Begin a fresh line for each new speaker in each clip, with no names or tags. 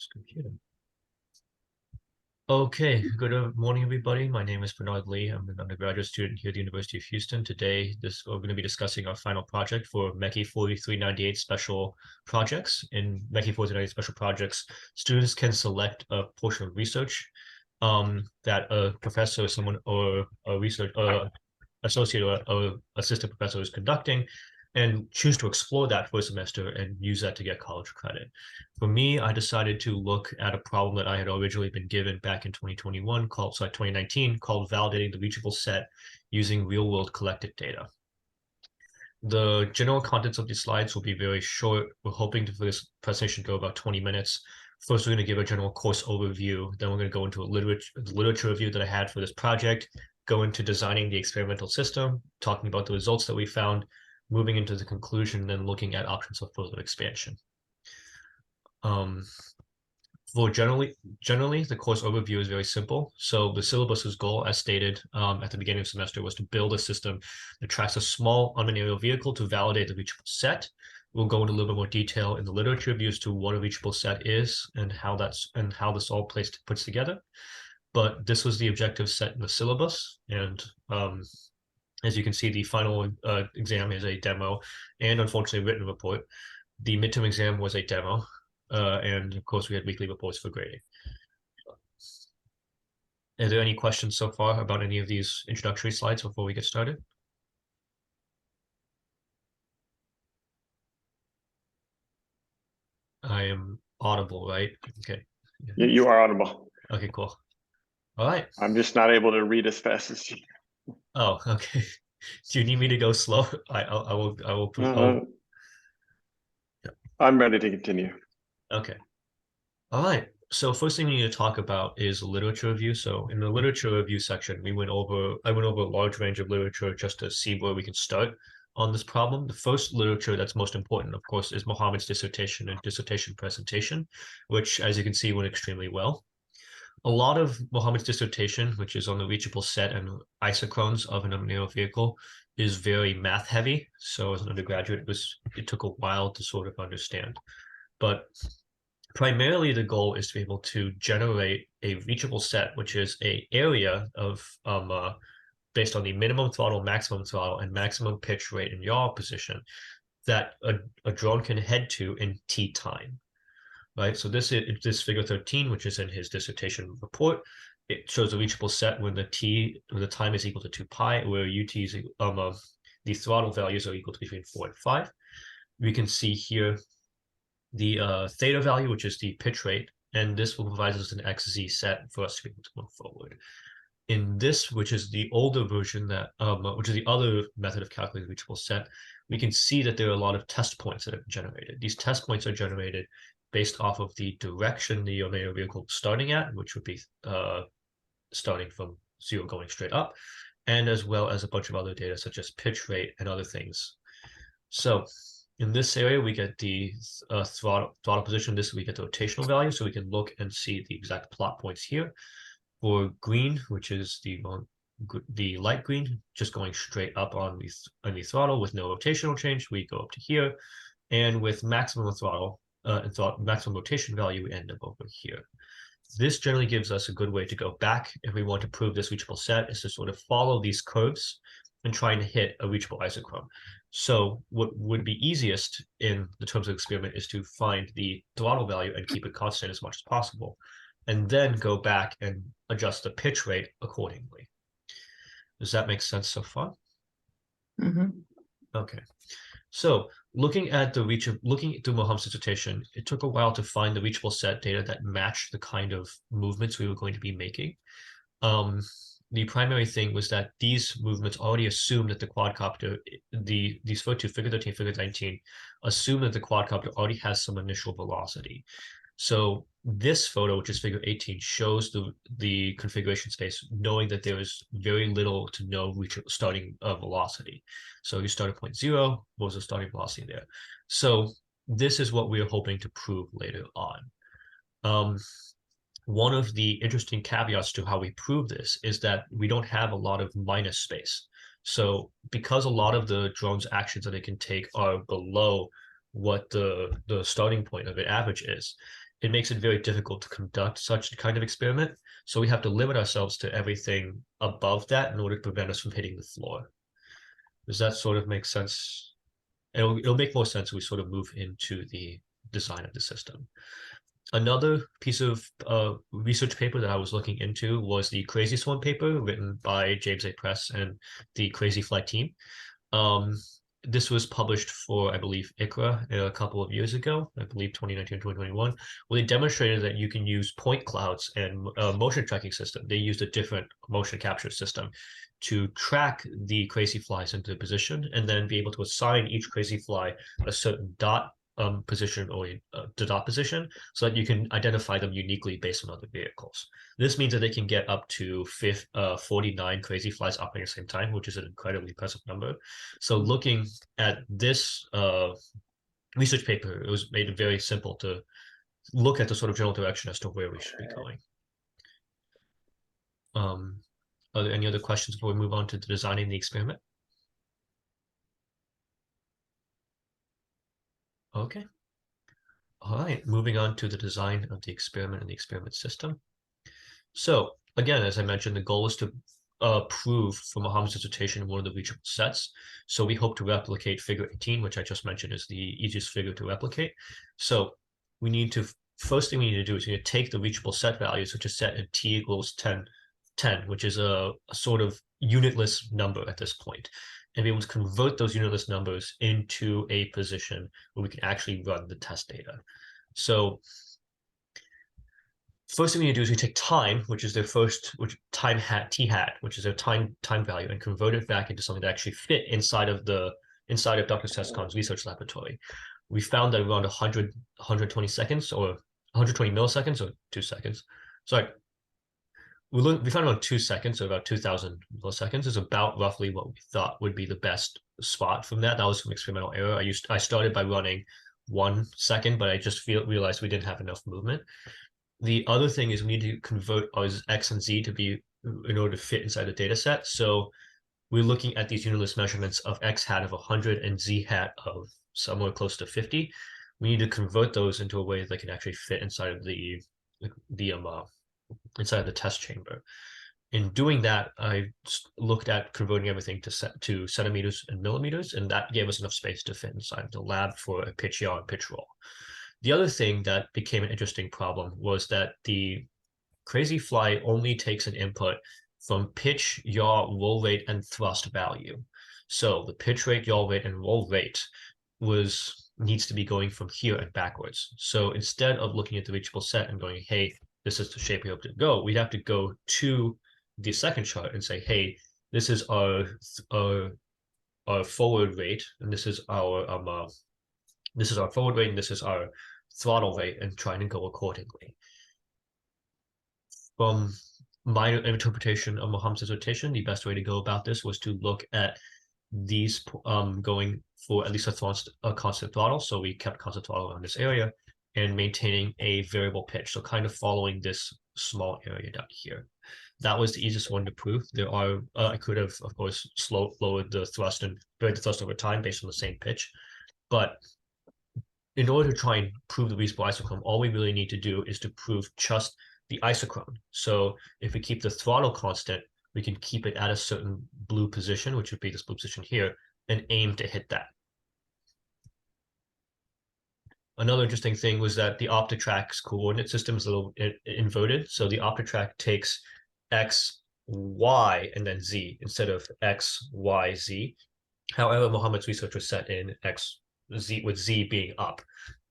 this computer. Okay, good morning, everybody. My name is Bernard Lee. I'm an undergraduate student here at the University of Houston. Today, we're going to be discussing our final project for MECI 4398 special projects. In MECI 4398 special projects, students can select a portion of research that a professor, someone, or a research associate or assistant professor is conducting, and choose to explore that for a semester and use that to get college credit. For me, I decided to look at a problem that I had originally been given back in 2019, called validating the reachable set using real-world collected data. The general contents of these slides will be very short. We're hoping for this presentation to go about 20 minutes. First, we're going to give a general course overview. Then we're going to go into a literature review that I had for this project, go into designing the experimental system, talking about the results that we found, moving into the conclusion, and then looking at options of further expansion. For generally, the course overview is very simple. So the syllabus's goal, as stated at the beginning of the semester, was to build a system that tracks a small unmanned aerial vehicle to validate the reachable set. We'll go into a little bit more detail in the literature review as to what a reachable set is and how this all puts together. But this was the objective set in the syllabus, and as you can see, the final exam is a demo and, unfortunately, a written report. The midterm exam was a demo, and, of course, we had weekly reports for grading. Are there any questions so far about any of these introductory slides before we get started? I am audible, right? Okay.
You are audible.
Okay, cool. All right.
I'm just not able to read as fast as you.
Oh, okay. Do you need me to go slow? I will.
I'm ready to continue.
Okay. All right. So first thing we need to talk about is literature review. So in the literature review section, I went over a large range of literature just to see where we can start on this problem. The first literature that's most important, of course, is Mohammed's dissertation and dissertation presentation, which, as you can see, went extremely well. A lot of Mohammed's dissertation, which is on the reachable set and isochrones of an unmanned aerial vehicle, is very math heavy. So as an undergraduate, it took a while to sort of understand. But primarily, the goal is to be able to generate a reachable set, which is an area of based on the minimum throttle, maximum throttle, and maximum pitch rate and yaw position that a drone can head to in T time. Right, so this figure 13, which is in his dissertation report, it shows a reachable set when the time is equal to 2 pi, where UT is the throttle values are equal to between 4 and 5. We can see here the theta value, which is the pitch rate, and this will provide us an XZ set for us to be able to move forward. In this, which is the older version which is the other method of calculating the reachable set, we can see that there are a lot of test points that are generated. These test points are generated based off of the direction the unmanned vehicle is starting at, which would be starting from 0 going straight up, and as well as a bunch of other data such as pitch rate and other things. So in this area, we get the throttle position. This we get the rotational value, so we can look and see the exact plot points here. For green, which is the light green, just going straight up on the throttle with no rotational change, we go up to here, and with maximum throttle maximum rotation value, we end up over here. This generally gives us a good way to go back if we want to prove this reachable set, is to sort of follow these curves and trying to hit a reachable isochrone. So what would be easiest in the terms of experiment is to find the throttle value and keep it constant as much as possible, and then go back and adjust the pitch rate accordingly. Does that make sense so far?
Mm-hmm.
Okay. So looking through Mohammed's dissertation, it took a while to find the reachable set data that matched the kind of movements we were going to be making. The primary thing was that these movements already assume that the quadcopter, these figure 13, figure 19, assume that the quadcopter already has some initial velocity. So this photo, which is figure 18, shows the configuration space, knowing that there is very little to no starting velocity. So you start at 0.0, what was the starting velocity there? So this is what we're hoping to prove later on. One of the interesting caveats to how we prove this is that we don't have a lot of minus space. So because a lot of the drone's actions that it can take are below what the starting point of an average is, it makes it very difficult to conduct such kind of experiment. So we have to limit ourselves to everything above that in order to prevent us from hitting the floor. Does that sort of make sense? It'll make more sense when we sort of move into the design of the system. Another piece of research paper that I was looking into was the Crazyswarm paper written by James A. Press and the Crazyflie team. This was published for, I believe, ICRA a couple of years ago, I believe 2019 or 2021, where they demonstrated that you can use point clouds and motion tracking system. They used a different motion capture system to track the Crazyflies into position and then be able to assign each Crazyflie a certain dot position or the dot position so that you can identify them uniquely based on other vehicles. This means that they can get up to 49 Crazyflies operating at the same time, which is an incredibly impressive number. So looking at this research paper, it was made very simple to look at the sort of general direction as to where we should be going. Are there any other questions before we move on to designing the experiment? Okay. All right, moving on to the design of the experiment and the experiment system. So again, as I mentioned, the goal is to prove for Mohammed's dissertation one of the reachable sets. So we hope to replicate figure 18, which I just mentioned is the easiest figure to replicate. So we need to, first thing we need to do is we need to take the reachable set values, which is set at t equals 10, which is a sort of unitless number at this point, and be able to convert those unitless numbers into a position where we can actually run the test data. So first thing we need to do is we take time, which is their first, which time hat, t hat, which is their time value, and convert it back into something that actually fit inside of Dr. Cescon's research laboratory. We found that around 120 seconds or 120 milliseconds or 2 seconds. Sorry, we found around 2 seconds, so about 2,000 milliseconds is about roughly what we thought would be the best spot from that. That was from experimental error. I started by running 1 second, but I just realized we didn't have enough movement. The other thing is we need to convert our X and Z to be in order to fit inside the data set. So we're looking at these unitless measurements of X hat of 100 and Z hat of somewhere close to 50. We need to convert those into a way that can actually fit inside of inside of the test chamber. In doing that, I looked at converting everything to centimeters and millimeters, and that gave us enough space to fit inside of the lab for a pitch yaw and pitch roll. The other thing that became an interesting problem was that the Crazyflie only takes an input from pitch, yaw, roll rate, and thrust value. So the pitch rate, yaw rate, and roll rate needs to be going from here and backwards. So instead of looking at the reachable set and going, hey, this is the shape we hope to go, we'd have to go to the second chart and say, hey, this is our forward rate, and this is our forward rate, and this is our throttle rate, and trying to go accordingly. From my interpretation of Mohammed's dissertation, the best way to go about this was to look at these going for at least a constant throttle. So we kept constant throttle around this area and maintaining a variable pitch. So kind of following this small area down here. That was the easiest one to prove. There are, I could have, of course, lowered the thrust and varied the thrust over time based on the same pitch. But in order to try and prove the reasonable isochrone, all we really need to do is to prove just the isochrone. So if we keep the throttle constant, we can keep it at a certain blue position, which would be this blue position here, and aim to hit that. Another interesting thing was that the OptiTrack's coordinate system is a little inverted. So the OptiTrack takes X, Y, and then Z instead of X, Y, Z. However, Mohammed's research was set in X, Z, with Z being up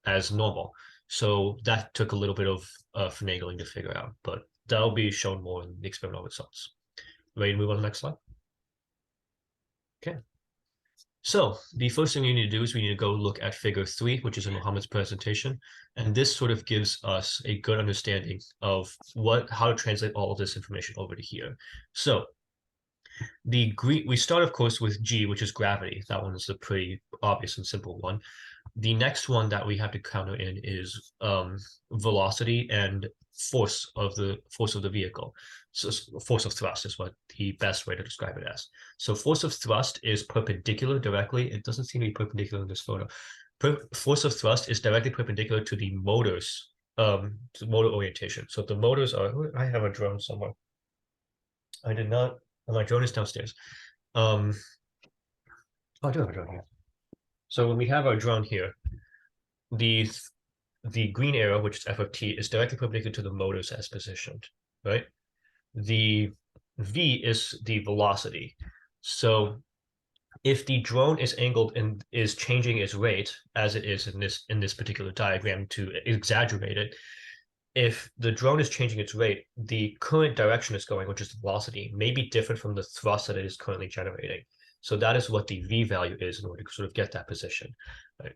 as normal. So that took a little bit of finagling to figure out, but that'll be shown more in the experimental results. Ready to move on to the next slide? Okay. So the first thing we need to do is we need to go look at figure 3, which is in Mohammed's presentation. And this sort of gives us a good understanding of how to translate all of this information over to here. So we start, of course, with G, which is gravity. That one is a pretty obvious and simple one. The next one that we have to counter in is velocity and force of the vehicle. So force of thrust is what the best way to describe it as. So force of thrust is perpendicular directly. It doesn't seem to be perpendicular in this photo. Force of thrust is directly perpendicular to the motor's motor orientation. So the motors are, I have a drone somewhere. I did not, my drone is downstairs. Oh, I do have a drone here. So when we have our drone here, the green arrow, which is F of t, is directly perpendicular to the motors as positioned, right? The v is the velocity. So if the drone is angled and is changing its rate, as it is in this particular diagram to exaggerate it, if the drone is changing its rate, the current direction it's going, which is the velocity, may be different from the thrust that it is currently generating. So that is what the v value is in order to sort of get that position, right?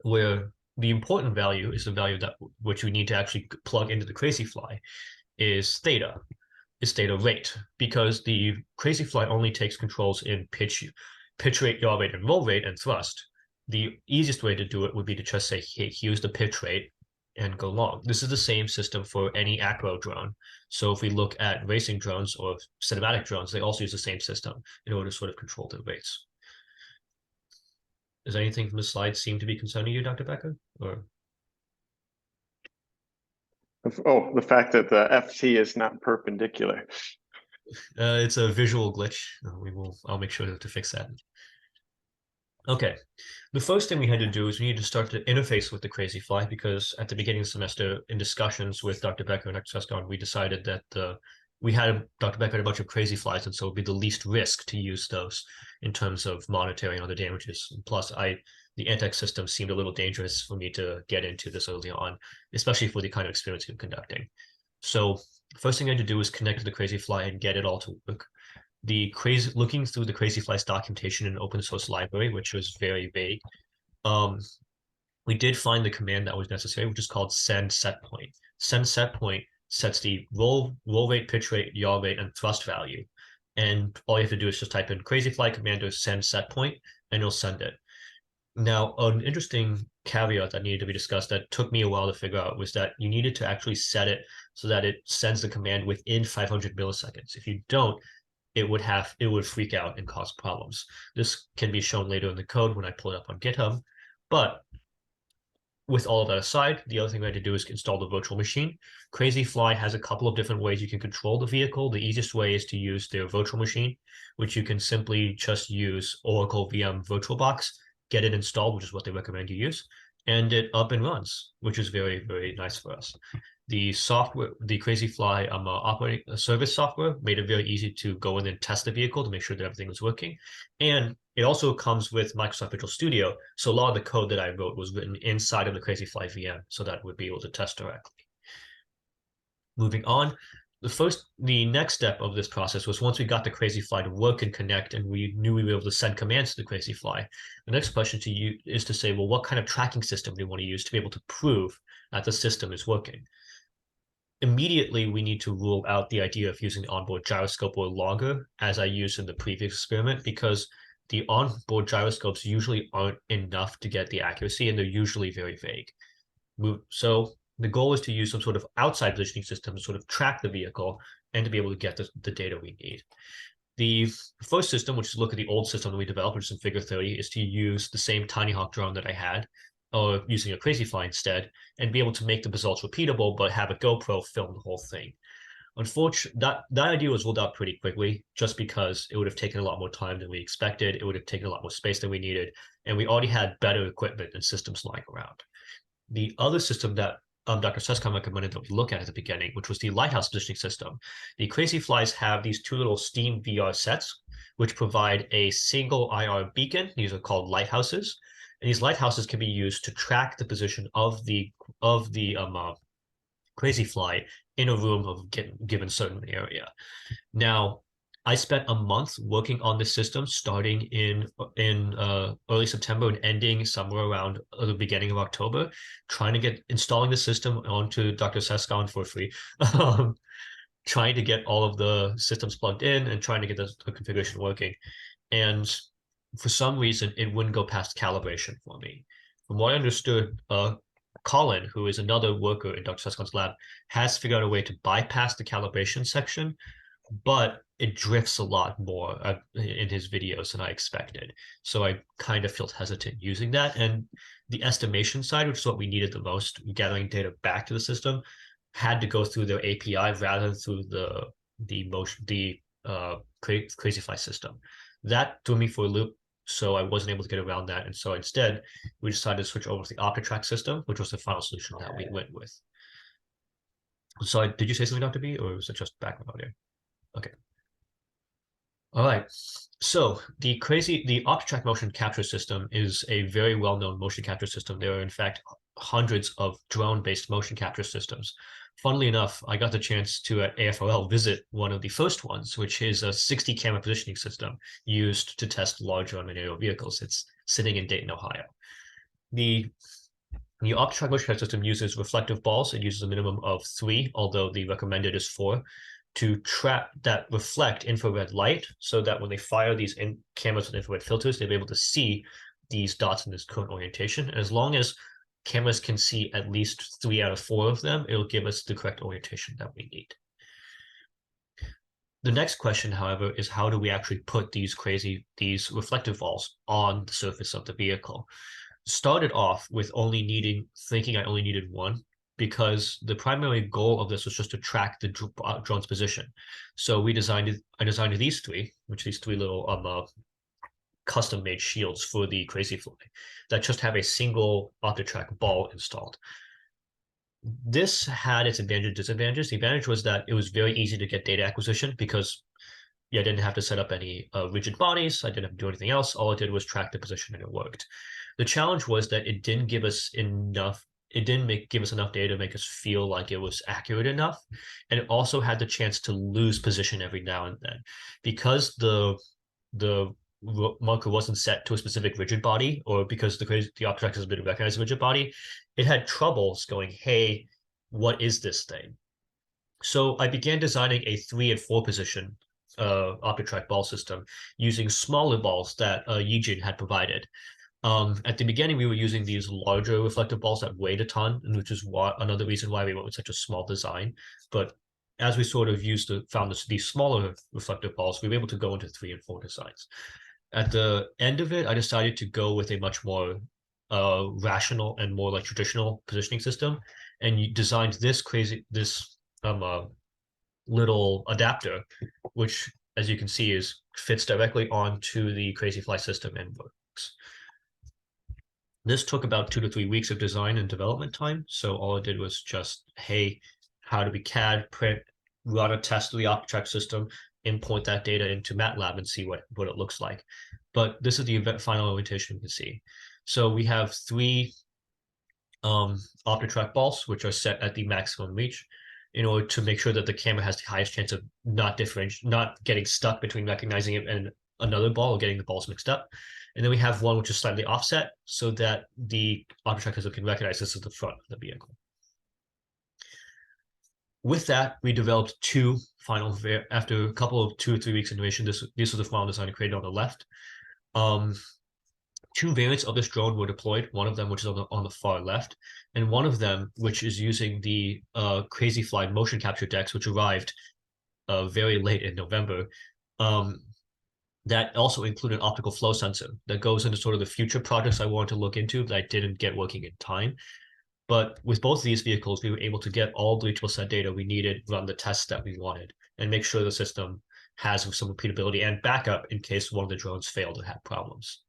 Where the important value is the value that which we need to actually plug into the Crazyflie is theta rate, because the Crazyflie only takes controls in pitch rate, yaw rate, and roll rate and thrust. The easiest way to do it would be to just say, hey, here's the pitch rate and go long. This is the same system for any acro drone. So if we look at racing drones or cinematic drones, they also use the same system in order to sort of control the rates. Does anything from the slides seem to be concerning you, Dr. Becker? Or
Oh, the fact that the FT is not perpendicular.
it's a visual glitch. I'll make sure to fix that. Okay, the first thing we had to do is we needed to start to interface with the Crazyflie, because at the beginning of the semester, in discussions with Dr. Becker and Dr. Cescon, we decided that we had Dr. Becker had a bunch of Crazyflies, and so it would be the least risk to use those in terms of monitoring other damages. And plus, the Antex system seemed a little dangerous for me to get into this early on, especially for the kind of experience you're conducting. So first thing I had to do was connect to the Crazyflie and get it all to work. Looking through the Crazyflie's documentation in an open source library, which was very vague, we did find the command that was necessary, which is called send set point. Send set point sets the roll rate, pitch rate, yaw rate, and thrust value. And all you have to do is just type in Crazyflie commander send set point, and it'll send it. Now, an interesting caveat that needed to be discussed that took me a while to figure out was that you needed to actually set it so that it sends the command within 500 milliseconds. If you don't, it would freak out and cause problems. This can be shown later in the code when I pull it up on GitHub. But with all of that aside, the other thing we had to do is install the virtual machine. Crazyflie has a couple of different ways you can control the vehicle. The easiest way is to use their virtual machine, which you can simply just use Oracle VM VirtualBox, get it installed, which is what they recommend you use, and it up and runs, which is very, very nice for us. The software, the Crazyflie operating service software, made it very easy to go in and test the vehicle to make sure that everything was working. And it also comes with Microsoft Visual Studio. So a lot of the code that I wrote was written inside of the Crazyflie VM, so that we'd be able to test directly. Moving on, the next step of this process was once we got the Crazyflie to work and connect, and we knew we were able to send commands to the Crazyflie, the next question to you is to say, well, what kind of tracking system do we want to use to be able to prove that the system is working? Immediately, we need to rule out the idea of using onboard gyroscope or logger, as I used in the previous experiment, because the onboard gyroscopes usually aren't enough to get the accuracy, and they're usually very vague. So the goal is to use some sort of outside positioning system to sort of track the vehicle and to be able to get the data we need. The first system, which is look at the old system that we developed, which is in Figure 30, is to use the same Tiny Hawk drone that I had, or using a Crazyflie instead, and be able to make the results repeatable, but have a GoPro film the whole thing. Unfortunately, that idea was ruled out pretty quickly, just because it would have taken a lot more time than we expected. It would have taken a lot more space than we needed, and we already had better equipment and systems lying around. The other system that Dr. Cescon recommended that we look at the beginning, which was the lighthouse positioning system. The Crazyflies have these two little Steam VR sets, which provide a single IR beacon. These are called lighthouses. And these lighthouses can be used to track the position of the Crazyflie in a room of given certain area. Now, I spent a month working on this system, starting in early September and ending somewhere around the beginning of October, trying to get installing the system onto Dr. Cescon for free, trying to get all of the systems plugged in and trying to get the configuration working. And for some reason, it wouldn't go past calibration for me. From what I understood, Cullen, who is another worker in Dr. Cescon's lab, has figured out a way to bypass the calibration section, but it drifts a lot more in his videos than I expected. So I kind of felt hesitant using that. And the estimation side, which is what we needed the most, gathering data back to the system, had to go through their API rather than through the Crazyflie system. That threw me for a loop, so I wasn't able to get around that. And so instead, we decided to switch over to the OptiTrack system, which was the final solution that we went with. So did you say something, Dr. B, or was it just background audio? Okay. All right. So the OptiTrack motion capture system is a very well-known motion capture system. There are, in fact, hundreds of drone-based motion capture systems. Funnily enough, I got the chance to, at AFRL, visit one of the first ones, which is a 60 camera positioning system used to test large unmanned aerial vehicles. It's sitting in Dayton, Ohio. The OptiTrack motion capture system uses reflective balls. It uses a minimum of 3, although the recommended is 4, to trap that reflect infrared light, so that when they fire these cameras with infrared filters, they'll be able to see these dots in this current orientation. And as long as cameras can see at least 3 out of 4 of them, it'll give us the correct orientation that we need. The next question, however, is how do we actually put these reflective balls on the surface of the vehicle? Started off with thinking I only needed one, because the primary goal of this was just to track the drone's position. So I designed these 3, these 3 little custom-made shields for the Crazyflie that just have a single OptiTrack ball installed. This had its advantages and disadvantages. The advantage was that it was very easy to get data acquisition because I didn't have to set up any rigid bodies. I didn't have to do anything else. All it did was track the position and it worked. The challenge was that it didn't give us enough data to make us feel like it was accurate enough. And it also had the chance to lose position every now and then. Because the marker wasn't set to a specific rigid body, or because the OptiTrack has been recognized as a rigid body, it had troubles going, hey, what is this thing? So I began designing a 3 and 4 position OptiTrack ball system using smaller balls that Yijin had provided. At the beginning, we were using these larger reflective balls that weighed a ton, which is another reason why we went with such a small design. But as we sort of found these smaller reflective balls, we were able to go into 3 and 4 designs. At the end of it, I decided to go with a much more rational and more like traditional positioning system, and designed this little adapter, which, as you can see, fits directly onto the Crazyflie system and works. This took about 2 to 3 weeks of design and development time. So all it did was just, hey, how do we CAD, print, run a test of the OptiTrack system, import that data into MATLAB and see what it looks like. But this is the final orientation you can see. So we have 3 OptiTrack balls, which are set at the maximum reach, in order to make sure that the camera has the highest chance of not getting stuck between recognizing it and another ball, or getting the balls mixed up. And then we have one which is slightly offset, so that the OptiTrack system can recognize this is the front of the vehicle. With that, we developed 2 after a couple of 2 or 3 weeks innovation. This was the final design created on the left. 2 variants of this drone were deployed. One of them, which is on the far left, and one of them, which is using the Crazyflie motion capture decks, which arrived very late in November. That also included an optical flow sensor that goes into sort of the future projects I wanted to look into that I didn't get working in time. But with both of these vehicles, we were able to get all the Reachable Set data we needed, run the tests that we wanted, and make sure the system has some repeatability and backup in case one of the drones failed or had problems.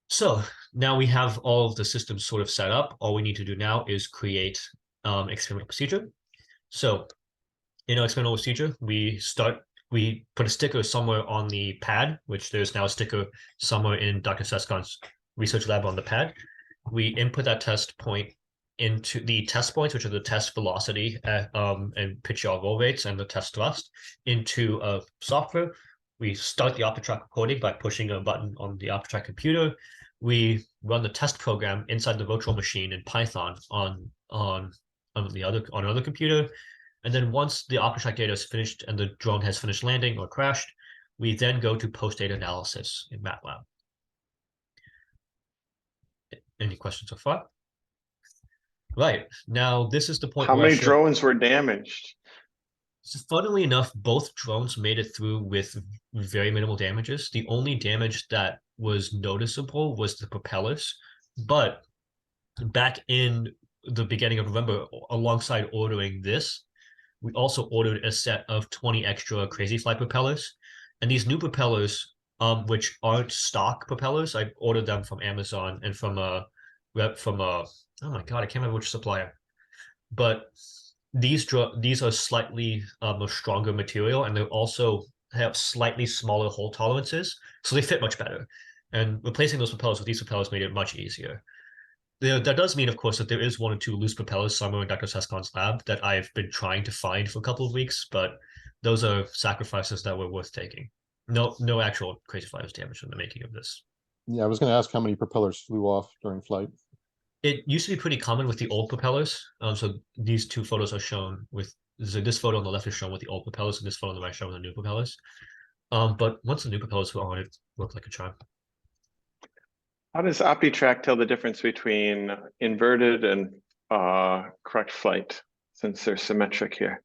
So now we have all of the systems sort of set up. All we need to do now is create experimental procedure. So in our experimental procedure, we put a sticker somewhere on the pad, which there's now a sticker somewhere in Dr. Cescon's research lab on the pad. We input that test point into the test points, which are the test velocity and pitch yaw roll rates and the test thrust, into a software. We start the OptiTrack recording by pushing a button on the OptiTrack computer. We run the test program inside the virtual machine in Python on another computer. And then once the OptiTrack data is finished and the drone has finished landing or crashed, we then go to post-data analysis in MATLAB. Any questions so far? Right, now this is the point
How
where
many drones were damaged?
So funnily enough, both drones made it through with very minimal damages. The only damage that was noticeable was the propellers. But back in the beginning of November, alongside ordering this, we also ordered a set of 20 extra Crazyflie propellers. And these new propellers, which aren't stock propellers, I ordered them from Amazon and from a rep from a oh my god, I can't remember which supplier. But these are slightly a stronger material, and they also have slightly smaller hole tolerances, so they fit much better. And replacing those propellers with these propellers made it much easier. That does mean, of course, that there is one or two loose propellers somewhere in Dr. Cescon's lab that I've been trying to find for a couple of weeks, but those are sacrifices that were worth taking. No actual Crazyflie was damaged in the making of this.
Yeah, I was going to ask how many propellers flew off during flight.
It used to be pretty common with the old propellers. So these two photos are shown with this photo on the left is shown with the old propellers, and this photo on the right shown with the new propellers. But once the new propellers were on, it looked like a charm.
How does OptiTrack tell the difference between inverted and correct flight, since they're symmetric here?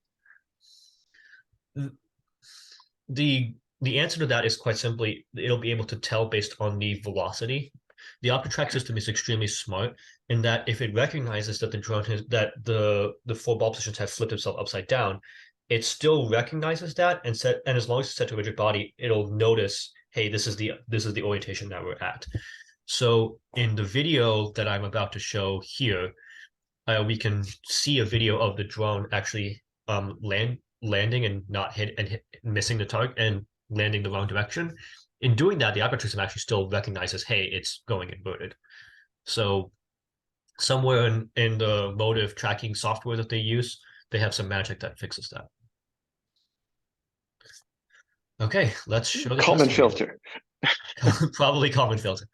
The answer to that is quite simply it'll be able to tell based on the velocity. The OptiTrack system is extremely smart in that if it recognizes that the drone has that the four ball positions have flipped itself upside down, it still recognizes that and as long as it's set to a rigid body, it'll notice, hey, this is the orientation that we're at. So in the video that I'm about to show here, we can see a video of the drone actually landing and not missing the target and landing the wrong direction. In doing that, the operating system actually still recognizes, hey, it's going inverted. So somewhere in the motive tracking software that they use, they have some magic that fixes that. Okay, let's show the
Common filter.
Probably common filter.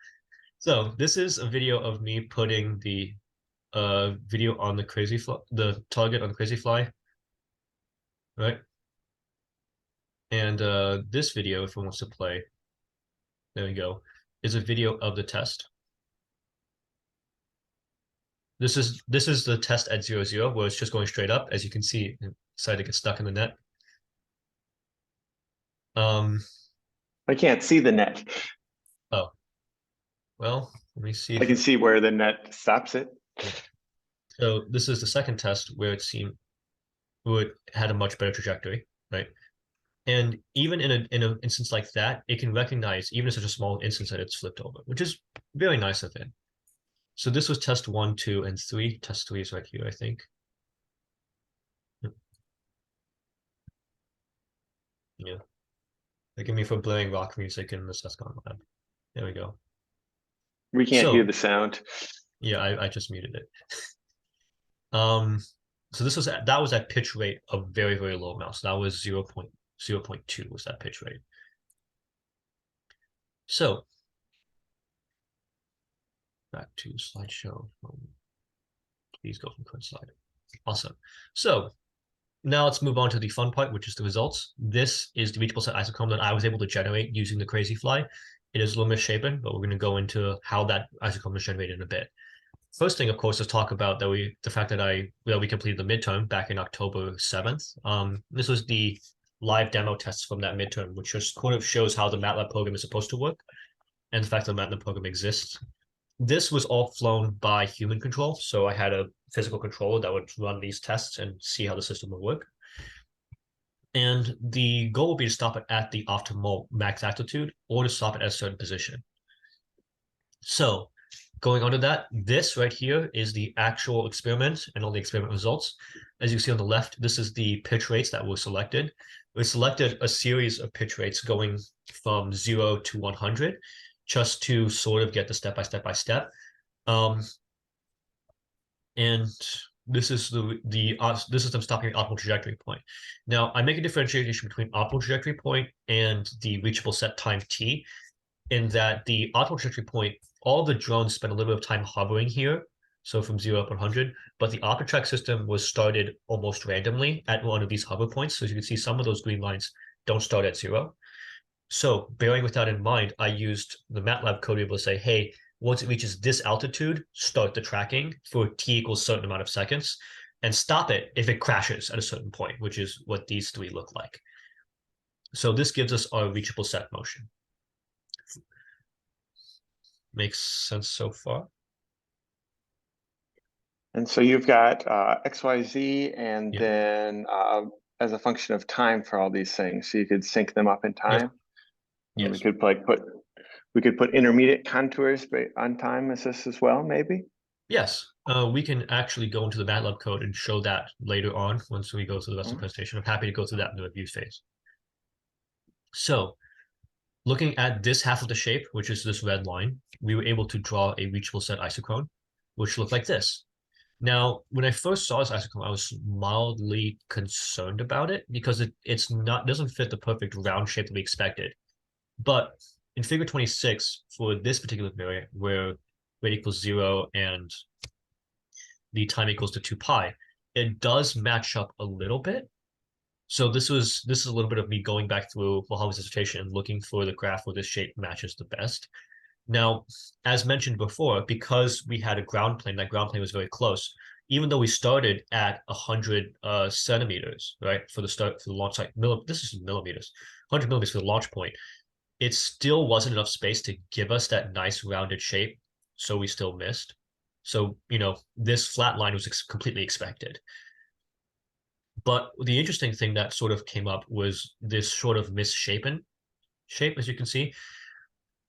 So this is a video of me putting the video on the the target on the Crazyflie, right? And this video, if it wants to play, there we go, is a video of the test. This is the test at 0, where it's just going straight up. As you can see, it decided to get stuck in the net.
I can't see the net.
Oh, well, let me see.
I can see where the net stops it.
So this is the second test where it had a much better trajectory, right? And even in an instance like that, it can recognize even in such a small instance that it's flipped over, which is very nice of it. So this was test 1, 2, and 3. Test 3 is right here, I think. Yeah. Forgive me for blaring rock music in the Cescon lab. There we go.
We can't hear the sound.
Yeah, I just muted it. So that was at pitch rate of very, very low mouse. That was 0.2 was that pitch rate. So back to slideshow. Please go from current slide. Awesome. So now let's move on to the fun part, which is the results. This is the Reachable Set isochrone that I was able to generate using the Crazyflie. It is a little misshapen, but we're going to go into how that isochrone was generated in a bit. First thing, of course, is talk about the fact that we completed the midterm back in October 7th. This was the live demo tests from that midterm, which just kind of shows how the MATLAB program is supposed to work and the fact that the MATLAB program exists. This was all flown by human control. So I had a physical controller that would run these tests and see how the system would work. And the goal would be to stop it at the optimal max altitude or to stop it at a certain position. So going on to that, this right here is the actual experiment and all the experiment results. As you see on the left, this is the pitch rates that were selected. We selected a series of pitch rates going from 0 to 100, just to sort of get the step by step. And this is this is them stopping the optimal trajectory point. Now I make a differentiation between optimal trajectory point and the reachable set time t, in that the optimal trajectory point, all the drones spend a little bit of time hovering here, so from 0 up 100, but the OptiTrack system was started almost randomly at one of these hover points. So as you can see, some of those green lines don't start at 0. So bearing with that in mind, I used the MATLAB code to be able to say, hey, once it reaches this altitude, start the tracking for t equals a certain amount of seconds. and stop it if it crashes at a certain point, which is what these three look like. So this gives us our reachable set motion. Makes sense so far?
And so you've got XYZ and
Yeah.
then as a function of time for all these things. So you could sync them up in time. And we
Yes.
could like put intermediate contours on time as this as well, maybe.
Yes. We can actually go into the MATLAB code and show that later on once we go through the rest of the presentation. I'm happy to go through that in the review phase. So looking at this half of the shape, which is this red line, we were able to draw a reachable set isochrone, which looked like this. Now, when I first saw this isochrone, I was mildly concerned about it because it's not doesn't fit the perfect round shape that we expected. But in figure 26, for this particular variant, where rate equals 0 and the time equals to 2 pi, it does match up a little bit. So this is a little bit of me going back through Mohammed's dissertation and looking for the graph where this shape matches the best. Now, as mentioned before, because we had a ground plane, that ground plane was very close. Even though we started at 100 centimeters, right, for the launch site, this is millimeters, 100 millimeters for the launch point, it still wasn't enough space to give us that nice rounded shape, so we still missed. So, this flat line was completely expected. But the interesting thing that sort of came up was this sort of misshapen shape, as you can see.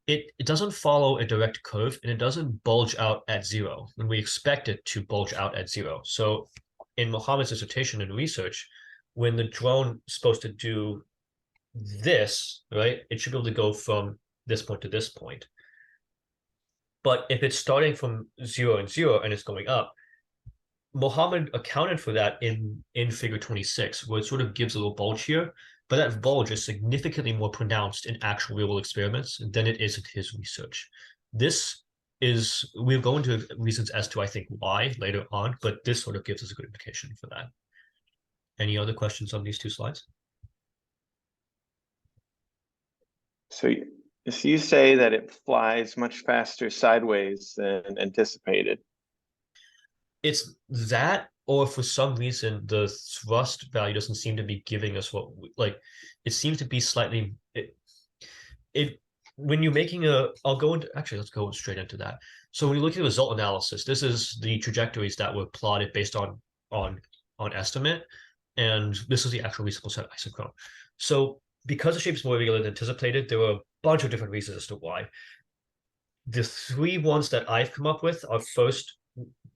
It doesn't follow a direct curve, and it doesn't bulge out at 0 when we expect it to bulge out at 0. So in Mohammed's dissertation and research, when the drone is supposed to do this, right, it should be able to go from this point to this point. But if it's starting from 0 and 0 and it's going up, Mohammed accounted for that in figure 26, where it sort of gives a little bulge here, but that bulge is significantly more pronounced in actual real-world experiments than it is in his research. We'll go into reasons as to, I think, why later on, but this sort of gives us a good indication for that. Any other questions on these two slides?
So you say that it flies much faster sideways than anticipated.
It's that, or for some reason, the thrust value doesn't seem to be giving us it seems to be slightly, when you're making let's go straight into that. So when you look at the result analysis, this is the trajectories that were plotted based on estimate, and this is the actual reasonable set isochrone. So because the shape is more irregular than anticipated, there were a bunch of different reasons as to why. The three ones that I've come up with are first,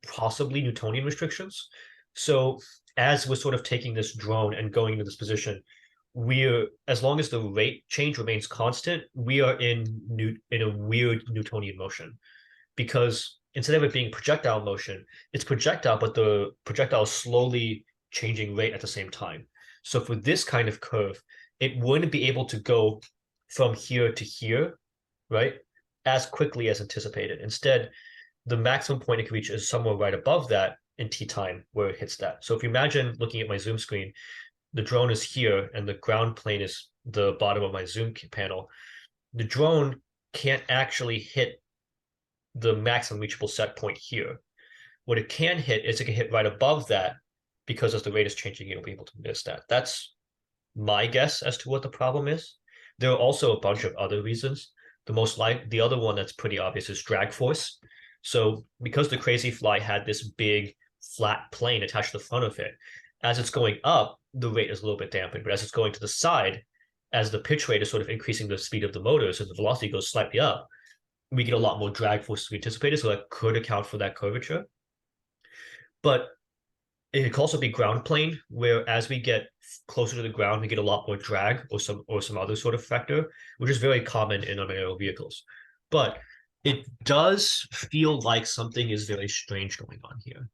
possibly Newtonian restrictions. So as we're sort of taking this drone and going into this position, as long as the rate change remains constant, we are in a weird Newtonian motion, because instead of it being projectile motion, it's projectile, but the projectile is slowly changing rate at the same time. So for this kind of curve, it wouldn't be able to go from here to here, right, as quickly as anticipated. Instead, the maximum point it can reach is somewhere right above that in t time where it hits that. So if you imagine looking at my zoom screen, the drone is here and the ground plane is the bottom of my zoom panel. The drone can't actually hit the maximum reachable set point here. What it can hit is it can hit right above that, because as the rate is changing, it'll be able to miss that. That's my guess as to what the problem is. There are also a bunch of other reasons. The other one that's pretty obvious is drag force. So because the Crazyflie had this big flat plane attached to the front of it, as it's going up, the rate is a little bit dampened. But as it's going to the side, as the pitch rate is sort of increasing the speed of the motor, so the velocity goes slightly up, we get a lot more drag force than we anticipated. So that could account for that curvature. But it could also be ground plane, where as we get closer to the ground, we get a lot more drag or some other sort of factor, which is very common in aerial vehicles. But it does feel like something is very strange going on here.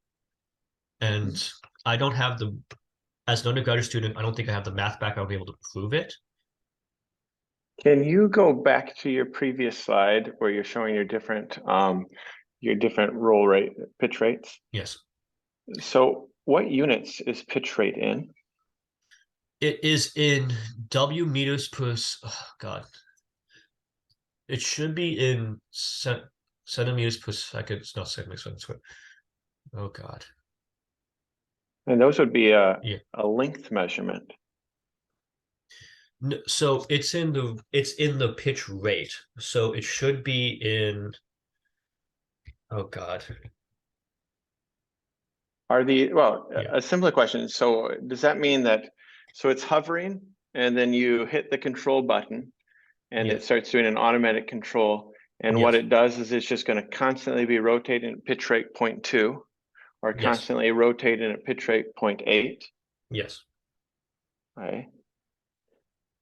And I don't have as an undergraduate student, I don't think I have the math background to be able to prove it.
Can you go back to your previous slide where you're showing your different pitch rates?
Yes.
So what units is pitch rate in?
It is in W meters per, oh God. It should be in centimeters per second. It's not centimeters per square. Oh God.
And those would be
Yeah.
a length measurement.
So it's in the pitch rate. So it should be in, oh God.
A
Yeah.
simpler question. So does that mean that, so it's hovering and then you hit the control button and it
Yes.
starts doing an automatic control. And what
Yes.
it does is it's just going to constantly be rotating at pitch rate 0.2 or
Yes.
constantly rotating at pitch rate 0.8.
Yes.
Right.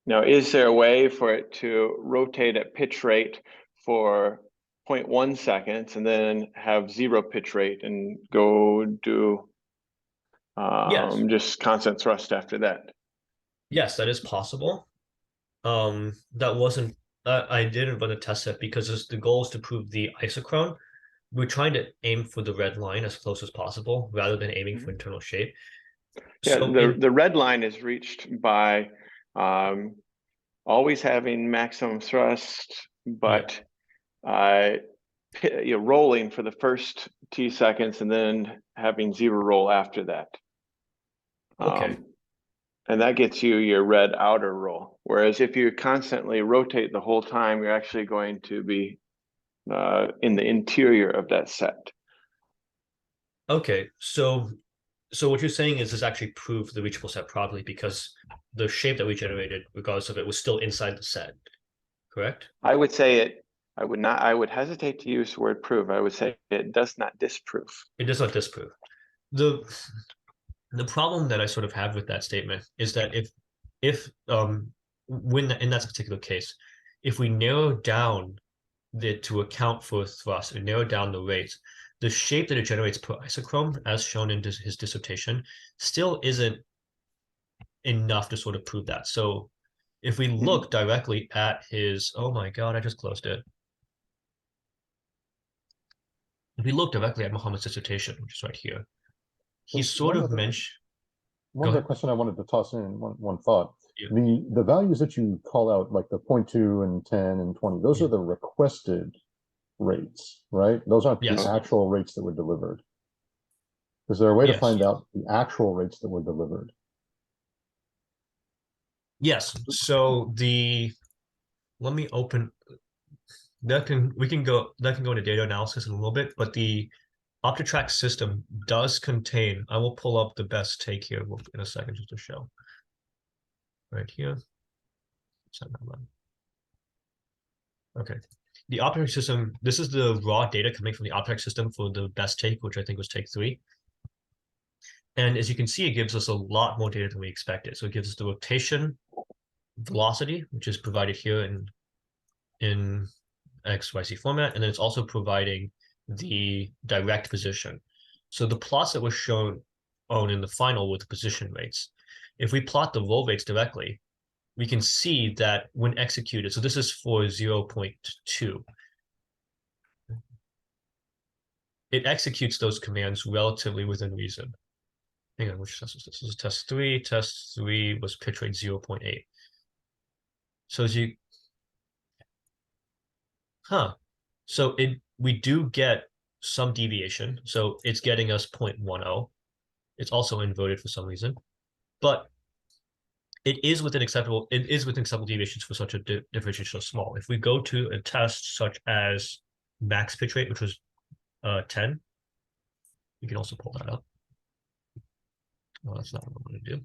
Now, is there a way for it to rotate at pitch rate for 0.1 seconds and then have 0 pitch rate and go do
Yes.
just constant thrust after that?
Yes, that is possible. That wasn't I didn't run a test set because the goal is to prove the isochrone. We're trying to aim for the red line as close as possible rather than aiming for internal shape.
Yeah,
So
the red line is reached by always having maximum thrust, but you're rolling for the first T seconds and then having 0 roll after that.
okay.
And that gets you your red outer roll. Whereas if you constantly rotate the whole time, you're actually going to be in the interior of that set.
Okay. So what you're saying is this actually proved the reachable set properly because the shape that we generated, regardless of it, was still inside the set, correct?
I would say it, I would hesitate to use the word prove. I would say it does not disprove.
It does not disprove. The problem that I sort of have with that statement is that if when in that particular case, if we narrow down to account for thrust and narrow down the rates, the shape that it generates per isochrone, as shown in his dissertation, still isn't enough to sort of prove that. So if we look directly at his, oh my God, I just closed it. If we look directly at Mohammed's dissertation, which is right here, he sort of mentioned.
One other question I wanted to toss in, one thought.
Yeah.
The values that you call out, like the 0.2 and 10 and 20, those are the requested rates, right? Those aren't
Yes.
the actual rates that were delivered. Is there a way to
Yes.
find out the actual rates that were delivered?
Yes. So let me open that can go into data analysis in a little bit, but the OptiTrack system does contain, I will pull up the best take here in a second just to show. Right here. Okay. The OptiTrack system, this is the raw data coming from the OptiTrack system for the best take, which I think was take 3. And as you can see, it gives us a lot more data than we expected. So it gives us the rotation velocity, which is provided here in XYZ format, and then it's also providing the direct position. So the plots that were shown in the final with the position rates, if we plot the roll rates directly, we can see that when executed, so this is for 0.2, it executes those commands relatively within reason. Hang on, which test was this? This is test 3. Test 3 was pitch rate 0.8. So as you, so we do get some deviation. So it's getting us 0.10. It's also inverted for some reason, but it is within acceptable deviations for such a differentiation so small. If we go to a test such as max pitch rate, which was 10, you can also pull that up. Oh, that's not what I'm going to do.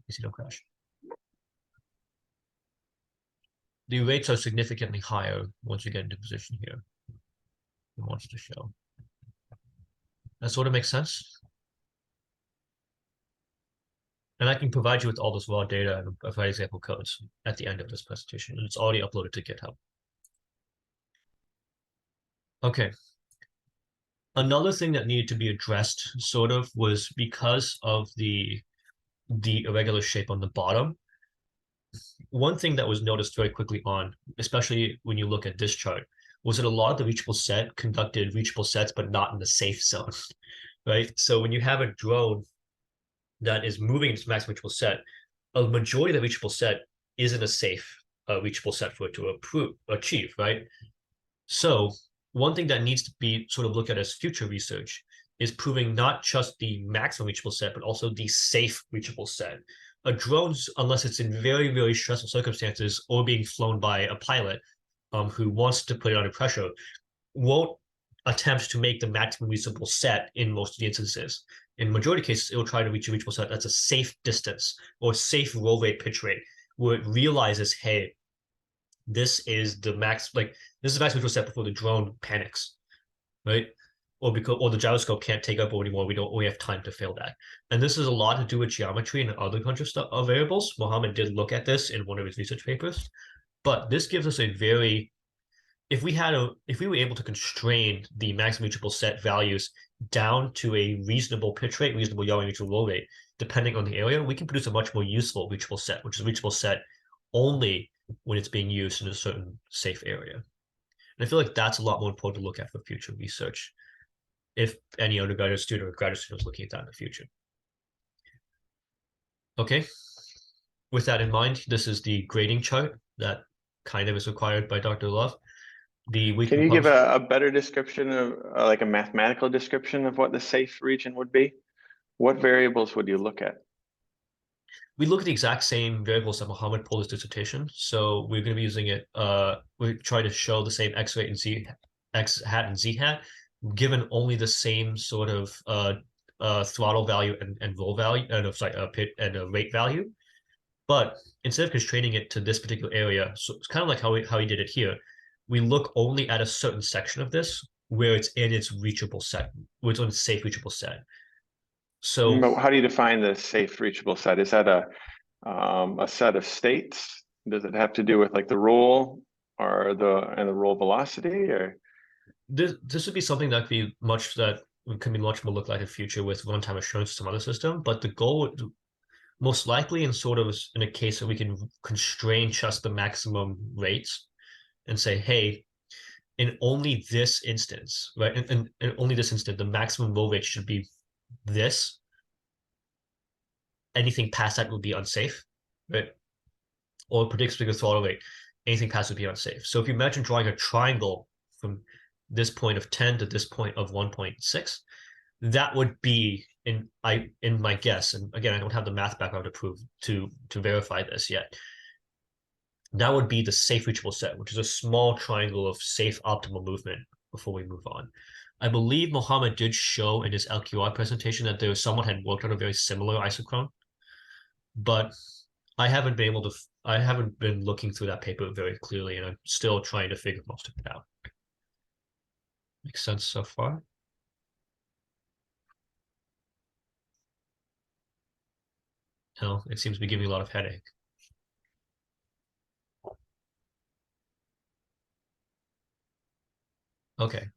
PC don't crash. The rates are significantly higher once you get into position here. It wants to show. That sort of makes sense. And I can provide you with all this raw data and provide example codes at the end of this presentation, and it's already uploaded to GitHub. Okay. Another thing that needed to be addressed sort of was because of the irregular shape on the bottom. One thing that was noticed very quickly on, especially when you look at this chart, was that a lot of the reachable set conducted reachable sets, but not in the safe zone, right? So when you have a drone that is moving its max reachable set, a majority of the reachable set isn't a safe reachable set for it to achieve, right? So one thing that needs to be sort of looked at as future research is proving not just the maximum reachable set, but also the safe reachable set. A drone, unless it's in very, very stressful circumstances or being flown by a pilot who wants to put it under pressure, won't attempt to make the maximum reachable set in most of the instances. In majority of cases, it will try to reach a reachable set that's a safe distance or safe roll rate pitch rate, where it realizes, hey, this is the max, like this is the max reachable set before the drone panics, right? Or the gyroscope can't take up anymore. We have time to fail that. And this is a lot to do with geometry and other bunch of stuff of variables. Mohammed did look at this in one of his research papers, but this gives us a very, if we were able to constrain the maximum reachable set values down to a reasonable pitch rate, reasonable yellow reachable roll rate, depending on the area, we can produce a much more useful reachable set, which is a reachable set only when it's being used in a certain safe area. And I feel like that's a lot more important to look at for future research, if any undergraduate student or graduate student is looking at that in the future. Okay, with that in mind, this is the grading chart that kind of is required by Dr. Love.
Can you give a better description of like a mathematical description of what the safe region would be? What variables would you look at?
We look at the exact same variables that Mohammed pulled his dissertation. So we're going to be using it. We try to show the same x rate and x hat and z hat, given only the same sort of throttle value and roll value, pit and rate value. But instead of constraining it to this particular area, so it's kind of like how he did it here. We look only at a certain section of this where it's in its reachable set, where it's on its safe reachable set. So
but how do you define the safe reachable set? Is that a set of states? Does it have to do with like the roll or the roll velocity, or
this would be something that can be much more looked like in the future with runtime assurance or some other system. But the goal would most likely in sort of in a case that we can constrain just the maximum rates and say, hey, in only this instance, right? In only this instance, the maximum roll rate should be this. Anything past that would be unsafe, right? Or predicts bigger throttle rate. Anything past would be unsafe. So if you imagine drawing a triangle from this point of 10 to this point of 1.6, that would be in my guess, and again, I don't have the math background to prove to verify this yet. That would be the safe reachable set, which is a small triangle of safe optimal movement before we move on. I believe Mohammed did show in his LQR presentation that someone had worked on a very similar isochrone, but I haven't been looking through that paper very clearly, and I'm still trying to figure most of it out. Makes sense so far? No, it seems to be giving me a lot of headache. Okay.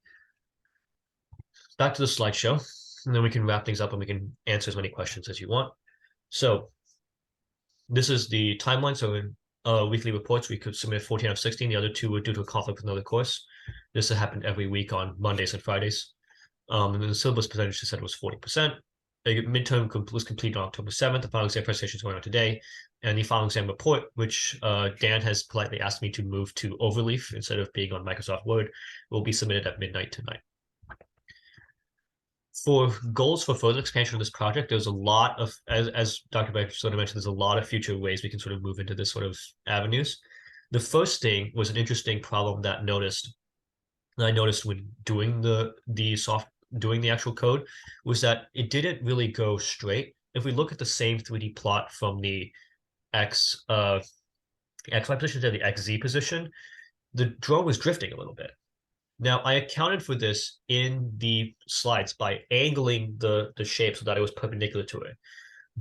Back to the slideshow, and then we can wrap things up and we can answer as many questions as you want. So this is the timeline. So in weekly reports, we could submit 14 out of 16. The other 2 were due to a conflict with another course. This happened every week on Mondays and Fridays. And then the syllabus percentage they said was 40%. The midterm was completed on October 7th. The final exam presentation is going on today. And the final exam report, which Dan has politely asked me to move to Overleaf instead of being on Microsoft Word, will be submitted at midnight tonight. For goals for further expansion of this project, there's a lot of, as Dr. Beck sort of mentioned, there's a lot of future ways we can sort of move into this sort of avenues. The first thing was an interesting problem that I noticed when doing doing the actual code, was that it didn't really go straight. If we look at the same 3D plot from the XY position to the XZ position, the drone was drifting a little bit. Now, I accounted for this in the slides by angling the shape so that it was perpendicular to it.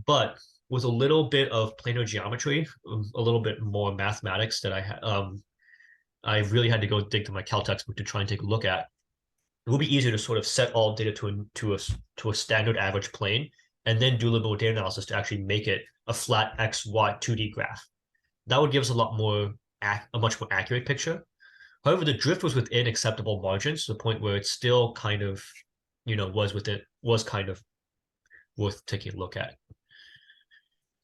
But with a little bit of planar geometry, a little bit more mathematics that I really had to go dig to my Cal textbook to try and take a look at. It will be easier to sort of set all data to a standard average plane and then do a little more data analysis to actually make it a flat XY 2D graph. That would give us a much more accurate picture. However, the drift was within acceptable margins to the point where it still kind of, was kind of worth taking a look at.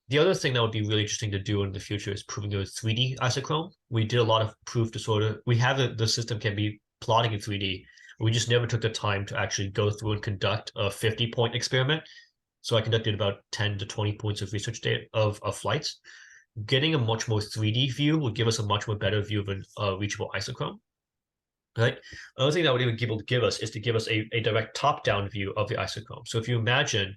The other thing that would be really interesting to do in the future is proving a 3D isochrone. We did a lot of proof to we have the system can be plotting in 3D. We just never took the time to actually go through and conduct a 50-point experiment. So I conducted about 10 to 20 points of research data of flights. Getting a much more 3D view would give us a much more better view of a reachable isochrone. Right. Another thing that would even be able to give us is to give us a direct top-down view of the isochrone. So if you imagine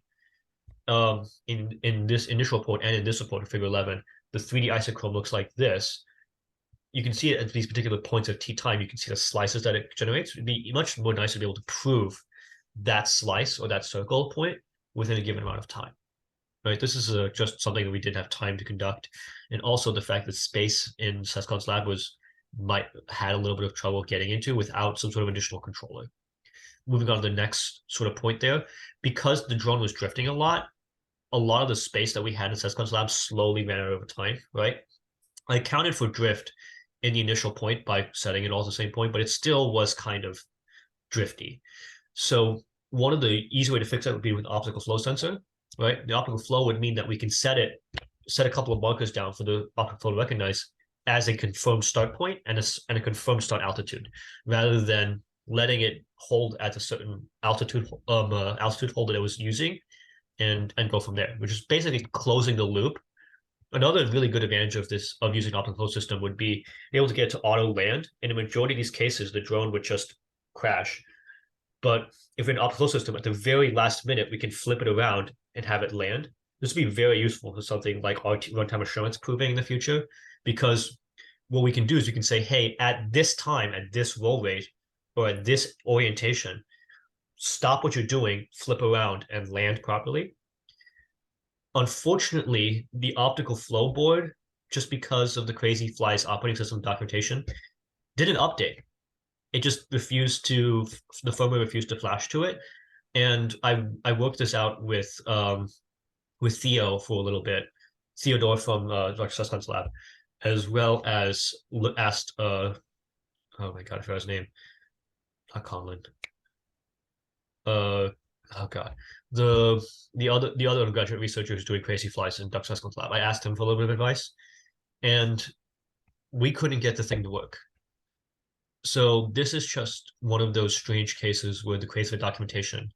in this initial report and in this report in Figure 11, the 3D isochrone looks like this. You can see it at these particular points of t time. You can see the slices that it generates. It'd be much more nice to be able to prove that slice or that circle point within a given amount of time. Right. This is just something that we didn't have time to conduct, and also the fact that space in Cescon's lab had a little bit of trouble getting into without some sort of additional controller. Moving on to the next sort of point there, because the drone was drifting a lot of the space that we had in Cescon's lab slowly ran out over time, right? I accounted for drift in the initial point by setting it all at the same point, but it still was kind of drifty. So one of the easy way to fix that would be with optical flow sensor, right? The optical flow would mean that we can set a couple of markers down for the optical flow to recognize as a confirmed start point and a confirmed start altitude, rather than letting it hold at a certain altitude hold that it was using and go from there, which is basically closing the loop. Another really good advantage of using optical flow system would be able to get to auto land. In a majority of these cases, the drone would just crash. But if in an optical flow system, at the very last minute, we can flip it around and have it land. This would be very useful for something like runtime assurance proving in the future, because what we can do is we can say, hey, at this time, at this roll rate, or at this orientation, stop what you're doing, flip around, and land properly. Unfortunately, the optical flow board, just because of the Crazyflie's operating system documentation, didn't update. It just the firmware refused to flash to it. And I worked this out with Theo for a little bit, Theodore from Dr. Cescon's lab, as well as asked, oh my God, I forgot his name. Not Conlon. Oh God. The other undergraduate researcher who's doing Crazyflies in Dr. Cescon's lab. I asked him for a little bit of advice, and we couldn't get the thing to work. So this is just one of those strange cases where the Crazyflie documentation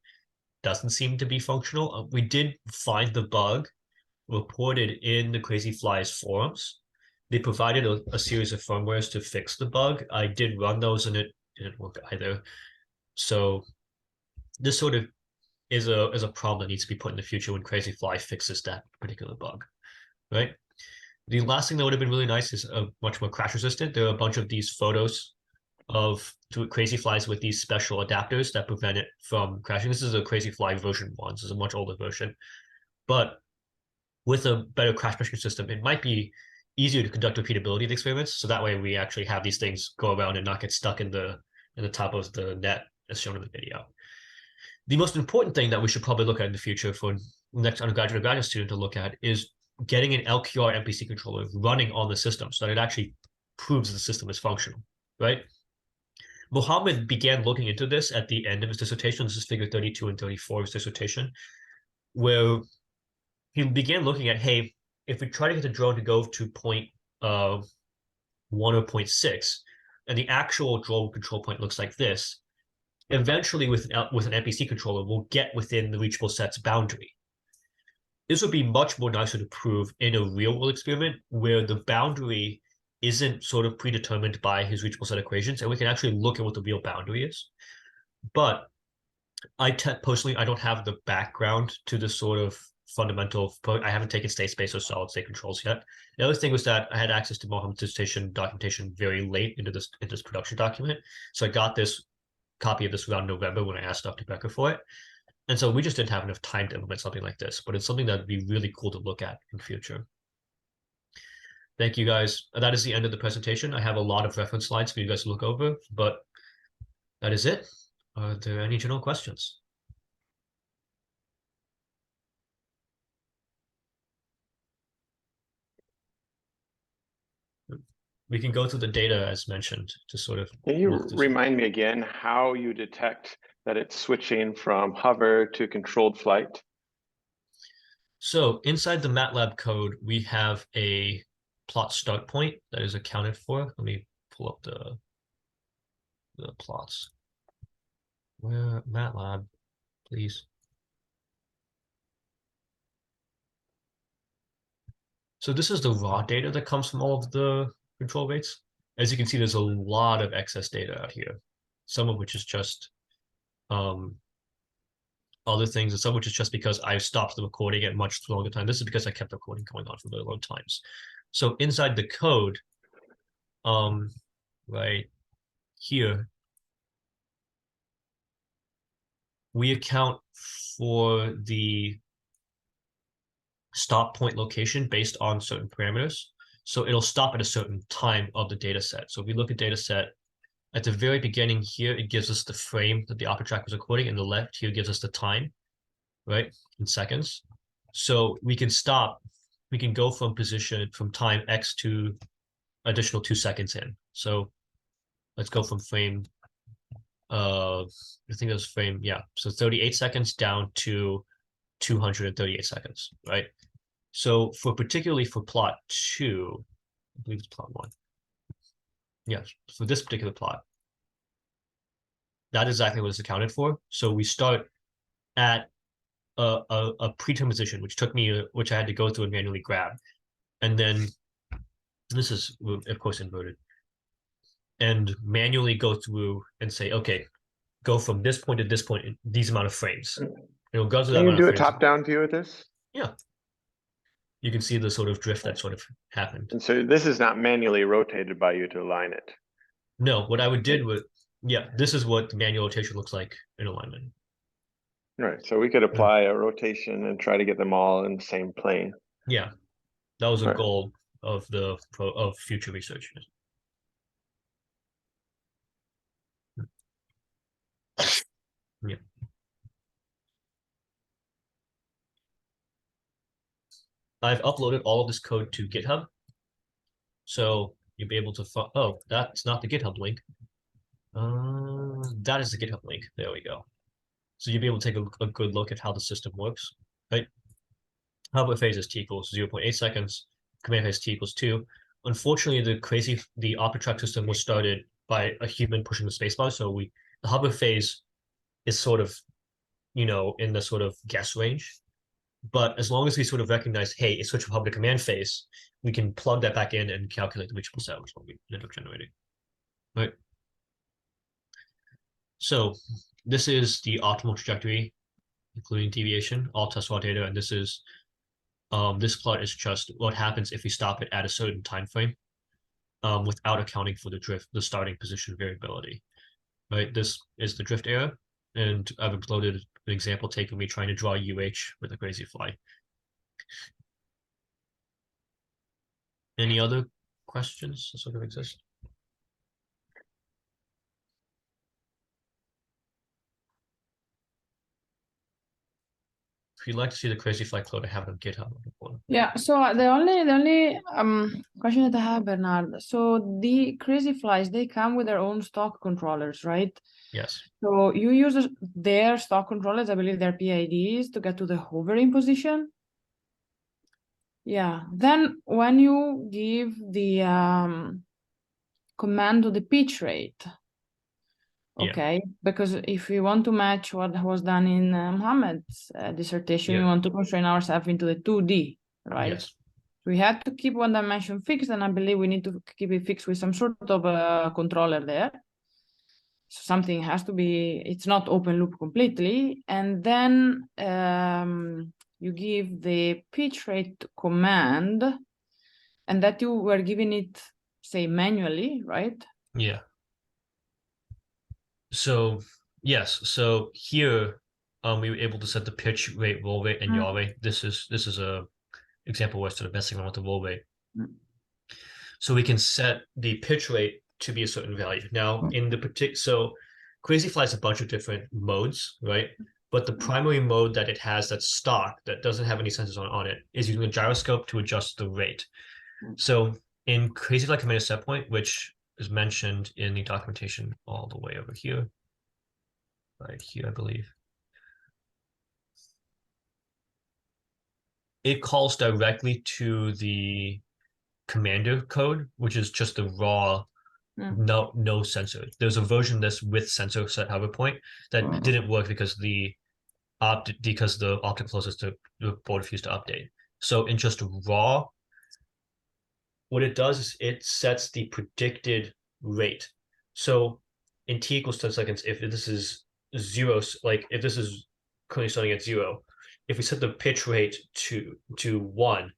doesn't seem to be functional. We did find the bug reported in the Crazyflie's forums. They provided a series of firmwares to fix the bug. I did run those and it didn't work either. So this sort of is a problem that needs to be put in the future when Crazyflie fixes that particular bug, right? The last thing that would have been really nice is much more crash resistant. There are a bunch of these photos of Crazyflies with these special adapters that prevent it from crashing. This is a Crazyflie version 1. This is a much older version. But with a better crash protection system, it might be easier to conduct repeatability of experiments. So that way we actually have these things go around and not get stuck in the top of the net as shown in the video. The most important thing that we should probably look at in the future for next undergraduate or graduate student to look at is getting an LQR MPC controller running on the system so that it actually proves the system is functional, right? Mohammed began looking into this at the end of his dissertation. This is figure 32 and 34 of his dissertation, where he began looking at, hey, if we try to get the drone to go to point 1 or 0.6, and the actual drone control point looks like this, eventually with an MPC controller, we'll get within the reachable set's boundary. This would be much more nicer to prove in a real-world experiment where the boundary isn't sort of predetermined by his reachable set equations, and we can actually look at what the real boundary is. But personally, I don't have the background to this sort of fundamental. I haven't taken state space or solid state controls yet. The other thing was that I had access to Mohammed's dissertation documentation very late into this production document, so I got this copy of this around November when I asked Dr. Becker for it. And so we just didn't have enough time to implement something like this, but it's something that would be really cool to look at in the future. Thank you, guys. That is the end of the presentation. I have a lot of reference slides for you guys to look over, but that is it. Are there any general questions? We can go through the data as mentioned to sort of.
Can you remind me again how you detect that it's switching from hover to controlled flight?
So inside the MATLAB code, we have a plot start point that is accounted for. Let me pull up the the plots. Where MATLAB, please. So this is the raw data that comes from all of the control rates. As you can see, there's a lot of excess data out here, some of which is just other things, and some of which is just because I stopped the recording at much longer time. This is because I kept the recording going on for very long times. So inside the code, right here, we account for the stop point location based on certain parameters. So it'll stop at a certain time of the data set. So if we look at data set, at the very beginning here, it gives us the frame that the opera track was recording, and the left here gives us the time, right, in seconds. So we can stop, we can go from time X to additional 2 seconds in. So let's go from frame, I think that was frame, yeah. So 38 seconds down to 238 seconds, right? So particularly for plot 2, I believe it's plot 1. Yeah, for this particular plot, that is exactly what it's accounted for. So we start at a preterm position, which I had to go through and manually grab. And then this is, of course, inverted. And manually go through and say, okay, go from this point to this point in these amount of frames. It'll go through that
Can you
amount
do
of
a
frames.
top-down view of this?
Yeah. You can see the sort of drift that sort of happened.
And so this is not manually rotated by you to align it.
No, what I did was, yeah, this is what the manual rotation looks like in alignment.
Right, so we could apply a rotation and try to get them all in the same plane.
Yeah, that was a
Right.
goal of future research. Yeah. I've uploaded all of this code to GitHub. So you'll be able to, oh, that's not the GitHub link. That is the GitHub link. There we go. So you'll be able to take a good look at how the system works, right? Output phase is t equals 0.8 seconds. Command phase t equals 2. Unfortunately, the opera track system was started by a human pushing the spacebar. So the hover phase is sort of, in the sort of guess range. But as long as we sort of recognize, hey, it's switch from hover to command phase, we can plug that back in and calculate the reachable set, which is what we ended up generating. Right. So this is the optimal trajectory, including deviation, all test raw data, and this plot is just what happens if we stop it at a certain time frame, without accounting for the starting position variability. Right. This is the drift error, and I've uploaded an example taking me trying to draw UH with a Crazyflie. Any other questions that sort of exist? If you'd like to see the Crazyflie code, I have it on GitHub.
Yeah, so the only question that I have, Bernard, so the Crazyflies, they come with their own stock controllers, right?
Yes.
So you use their stock controllers, I believe their PIDs, to get to the hovering position. Yeah, then when you give the command to the pitch rate, okay, because if we want to match what was done in Mohammed's dissertation, we want to constrain ourselves into the 2D, right?
Yes.
We had to keep one dimension fixed, and I believe we need to keep it fixed with some sort of controller there. So something has to be, it's not open loop completely. And then you give the pitch rate command, and that you were giving it, say, manually, right?
Yeah. So yes, so here we were able to set the pitch rate, roll rate, and yaw rate. This is a example where I started messing around with the roll rate. So we can set the pitch rate to be a certain value. Now in the so Crazyflie has a bunch of different modes, right? But the primary mode that it has that's stock, that doesn't have any sensors on it, is using a gyroscope to adjust the rate. So in Crazyflie command set point, which is mentioned in the documentation all the way over here, right here, I believe, it calls directly to the commander code, which is just the raw no sensor. There's a version that's with sensor set hover point that didn't work because the optic closest to the board refused to update. So in just raw, what it does is it sets the predicted rate. So in t equals 10 seconds, if this is 0, like if this is currently starting at 0, if we set the pitch rate to 1,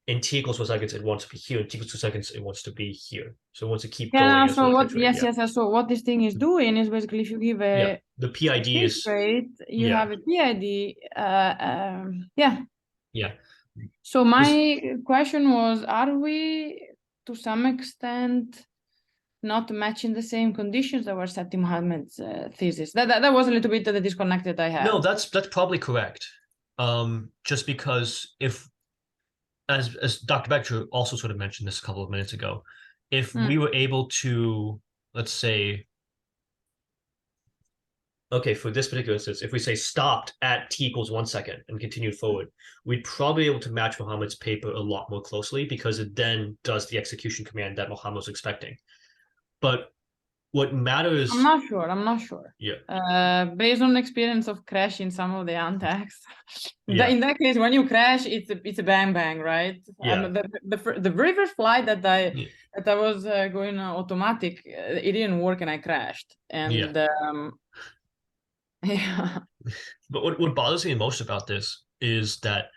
in t equals 1 seconds, it wants to be here. In t equals 2 seconds, it wants to be here. So it wants to keep going.
So what? Yes. So what this thing is doing is basically, if you give a
the PID is
rate, you have a PID.
Yeah.
So my question was: are we, to some extent, not matching the same conditions that were set in Mohammed's thesis? That was a little bit the disconnect I had.
No, that's probably correct. Just because if, as Dr. Becker also sort of mentioned this a couple of minutes ago, if we were able to, let's say, okay, for this particular instance, if we say stopped at t equals 1 second and continued forward, we'd probably be able to match Mohammed's paper a lot more closely because it then does the execution command that Mohammed was expecting. But what matters...
I'm not sure.
Yeah.
Based on experience of crashing some of the Untax, in that case, when you crash, it's a bang bang, right?
Yeah.
The very first flight that I was going automatic, it didn't work and I crashed. And
But what bothers me most about this is that,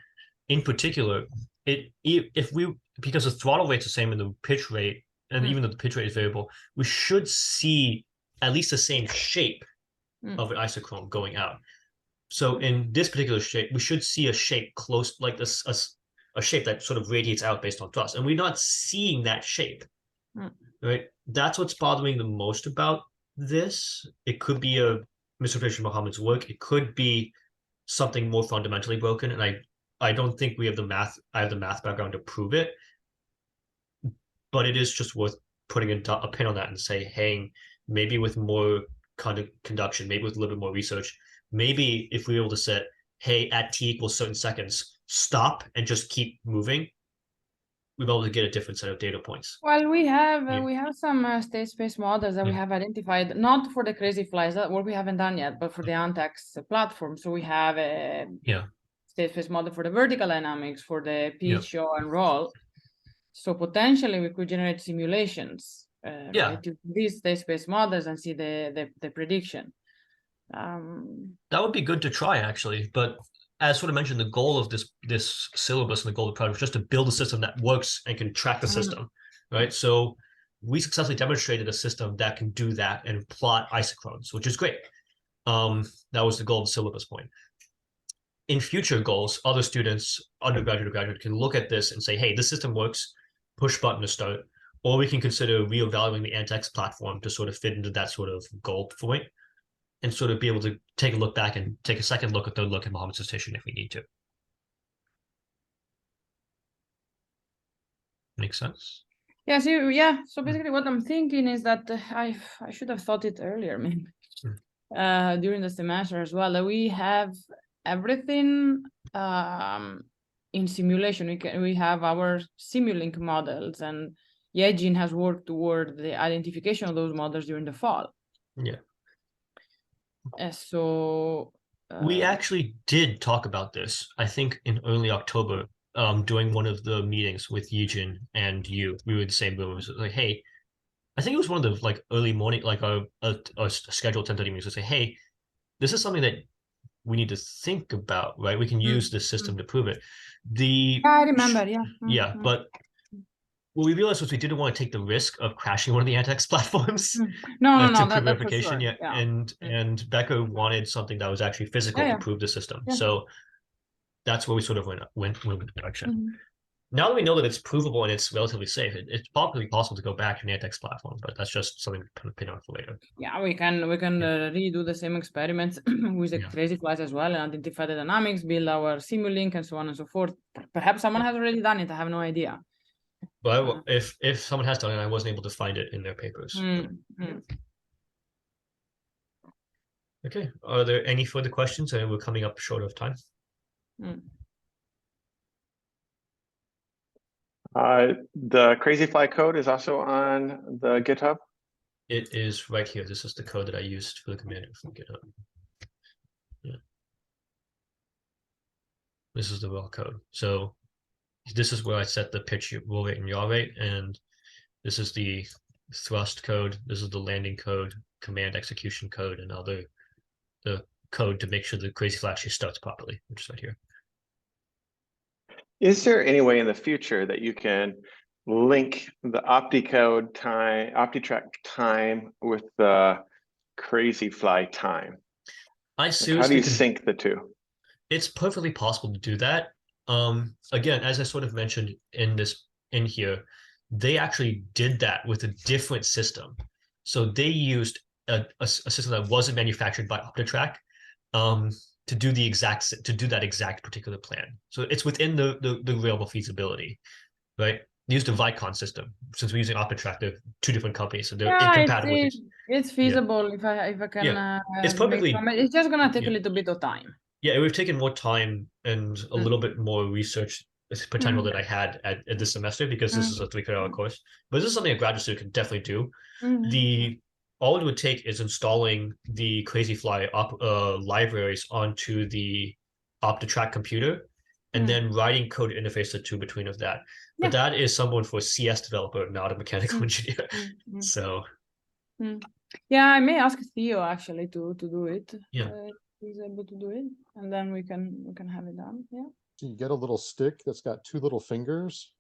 in particular, because the throttle rate's the same in the pitch rate, and even though the pitch rate is variable, we should see at least the same shape of an isochrone going out. So in this particular shape, we should see a shape close, like this, a shape that sort of radiates out based on thrust, and we're not seeing that shape. Right? That's what's bothering the most about this. It could be a misinterpretation of Mohammed's work. It could be something more fundamentally broken, and I don't think we have the math. I have the math background to prove it, but it is just worth putting a pin on that and say, hey, maybe with more conduction, maybe with a little bit more research, maybe if we were able to set, hey, at t equals certain seconds, stop and just keep moving, we'll be able to get a different set of data points.
Well, we have some state space models that we have identified, not for the Crazyflies, that what we haven't done yet, but for the Untax platform. So we have a state space model for the vertical dynamics, for the pitch, yaw, and roll. So potentially we could generate simulations, right, to these state space models and see the prediction.
That would be good to try, actually, but as sort of mentioned, the goal of this syllabus and the goal of the project is just to build a system that works and can track the system, right? So we successfully demonstrated a system that can do that and plot isochrones, which is great. That was the goal of the syllabus point. In future goals, other students, undergraduate or graduate, can look at this and say, hey, this system works, push button to start, or we can consider reevaluating the Antex platform to sort of fit into that sort of goal point, and sort of be able to take a look back and take a second look, a third look at Mohammed's dissertation if we need to. Makes sense?
Yeah, so basically what I'm thinking is that I should have thought it earlier, maybe, during the semester as well, that we have everything in simulation. We have our Simulink models, and Yejin has worked toward the identification of those models during the fall.
Yeah.
So
we actually did talk about this, I think, in early October, during one of the meetings with Yejin and you. We were in the same room. It was like, hey, I think it was one of the early morning, a scheduled 10:30 meetings to say, hey, this is something that we need to think about, right? We can use this system to prove it.
I remember,
but what we realized was we didn't want to take the risk of crashing one of the Antex platforms to prove verification. And Becker wanted something that was actually physical to prove the system. So that's where we sort of went in the direction. Now that we know that it's provable and it's relatively safe, it's probably possible to go back to an Antex platform, but that's just something to pin on for later.
Yeah, we can redo the same experiments with the Crazyflies as well and identify the dynamics, build our Simulink, and so on and so forth. Perhaps someone has already done it. I have no idea.
But if someone has done it, I wasn't able to find it in their papers. Okay. Are there any further questions? And we're coming up short of time.
The Crazyflie code is also on the GitHub.
It is right here. This is the code that I used for the command from GitHub. Yeah. This is the raw code. So this is where I set the pitch, roll rate, and yaw rate, and this is the thrust code. This is the landing code, command execution code, and the code to make sure the Crazyflie actually starts properly, which is right here.
Is there any way in the future that you can link the OptiTrack time with the Crazyflie time?
I
Like,
seriously
how do you sync the two?
It's perfectly possible to do that. Again, as I sort of mentioned in here, they actually did that with a different system. So they used a system that wasn't manufactured by OptiTrack to do that exact particular plan. So it's within the realm of feasibility, right? They used a Vicon system. Since we're using OptiTrack, they're two different companies, so they're incompatible with each.
It's feasible if I can.
It's perfectly.
It's just gonna take a little bit of time.
Yeah, we've taken more time and a little bit more research potential than I had at this semester, because this is a 3-credit-hour course. But this is something a graduate student can definitely do. All it would take is installing the Crazyflie libraries onto the OptiTrack computer, and then writing code to interface the two between of that. But that is someone for a CS developer, not a mechanical engineer. So
yeah, I may ask Theo actually to do it.
Yeah.
He's able to do it, and then we can have it done. Yeah.
So you get a little stick that's got 2 little fingers,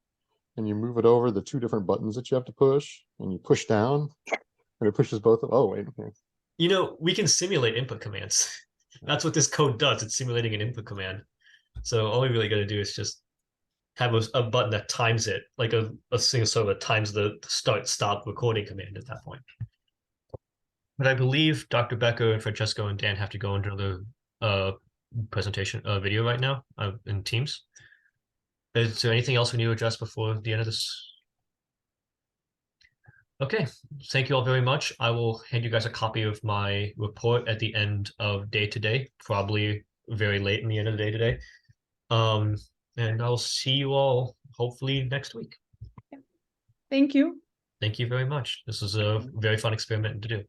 and you move it over the 2 different buttons that you have to push, and you push down, and it pushes both. Oh, wait. Okay.
You know, we can simulate input commands. That's what this code does. It's simulating an input command. So all we really got to do is just have a button that times it, like a single server times the start recording command at that point. But I believe Dr. Becker and Francesco and Dan have to go into another presentation video right now in Teams. Is there anything else we need to address before the end of this? Okay, thank you all very much. I will hand you guys a copy of my report at the end of day today, probably very late in the end of the day today. And I'll see you all hopefully next week.
Thank you.
Thank you very much. This was a very fun experiment to do.